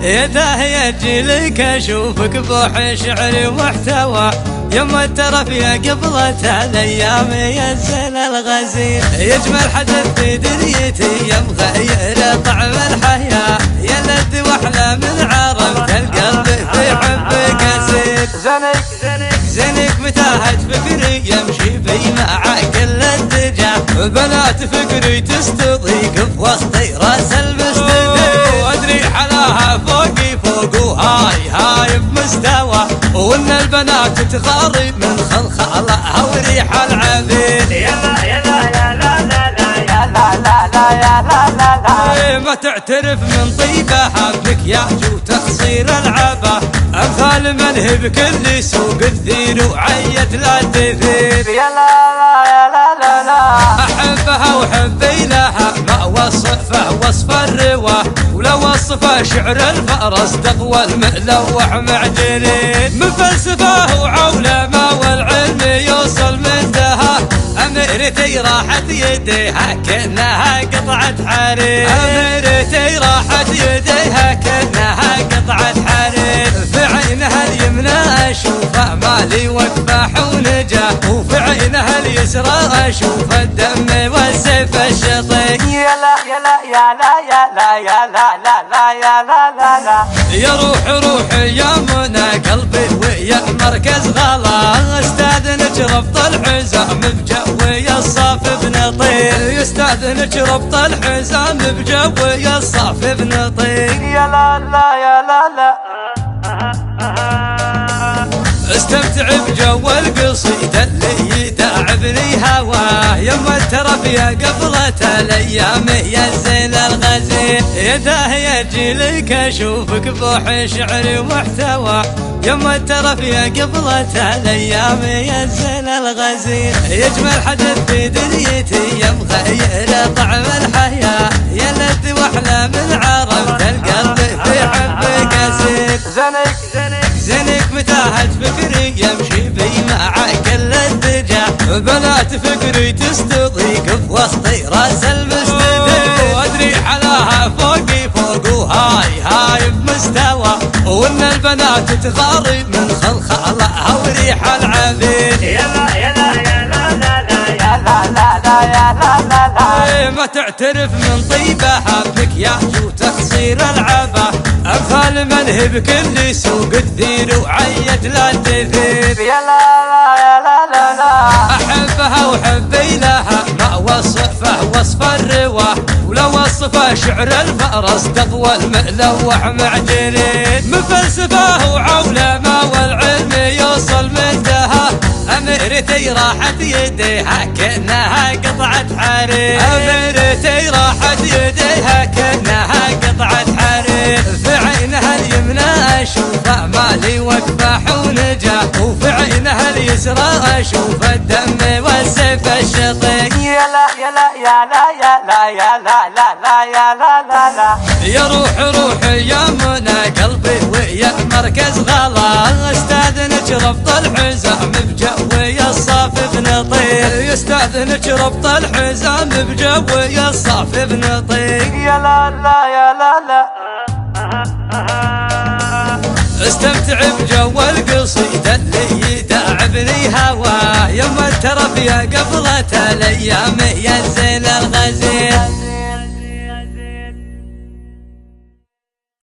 يا داهية جيلك اشوفك بوح شعري ومحتوى يما الترف يا قبلة الايام ينزل الغزير يجمل حدث في دنيتي يا مغير طعم الحياة يا لذ واحلى من عرفت القلب في حبك اسير زنك متاهة فكري يمشي بي مع كل الدجا بنات فكري تستضيق في وسطي راس المستدير وادري حلاها فوقي فوق وهاي بمستوى وان البنات تغاري من خلخالها وريح العبيد ما تعترف من طيبها بك يا جو تخصير العبا امثال منه بكل سوق الذير وعيت لا تثير يا لا احبها وحبي لها ما وصفه وصف الرواه ولا وصفه شعر الفرس تقوى الملوح معجنين من فلسفه وعولمه والعلم يوصل من دها اميرتي راحت يديها كأنها قطعة حرير اميرتي راحت يديها كأنها قطعة حرير في عينها اليمنى اشوفه مالي وكفاح ونجاه وفي عينها اليسرى اشوف الدم والسيف الشطيق يا لا يا روحي يا منى قلبي ويا مركز غلا استاذنك ربط الحزام بجوي الصاف بنطير يستاذنك ربط الحزام بجوي الصاف بنطير يا لا استمتع بجو القصيدة اللي يتعبني هواه يما الترف يا قبلة الايام ينزل الغزير يا داهية جيلك اشوفك بوح شعري ومحتوى يما الترف يا قبلة الايام ينزل الغزير يجمل حدث في دنيتي يا مغير طعم الحياة يا لذ واحلى من عرفت القلب في حبك اسير زنك متاهة فكري يمشي بي مع كل الدجا بنات فكري تستضيق في وسطي راس المستدير وادري حلاها فوقي فوق وهاي بمستوى وان البنات تغاري من خلخالها وريح العبيد يا لا ما تعترف من طيبها بك يا جو تخصير العبا امثال منه بكل سوق الذير وعيت لا تثير يا لا احبها وحبي لها ما وصفه وصف الرواه ولا وصفه شعر الفرس تقوى الملوح معجنين من فلسفه وعولمه والعلم يوصل من دها اميرتي راحت يديها كأنها قطعة حرير اميرتي راحت يديها كأنها قطعة حرير في عينها اليمنى اشوفه مالي وكفاح ونجاه وفي عينها اليسرى اشوف الدم والسيف الشطيق يا روحي يا منى قلبي ويا مركز غلا استاذنك ربط الحزام بجوي الصاف بنطير يستاذنك ربط الحزام بجوي الصاف بنطير يا لا استمتع بجو القصيدة اللي يتعبني هواه يما الترف يا قبلة الايام ينزل الغزير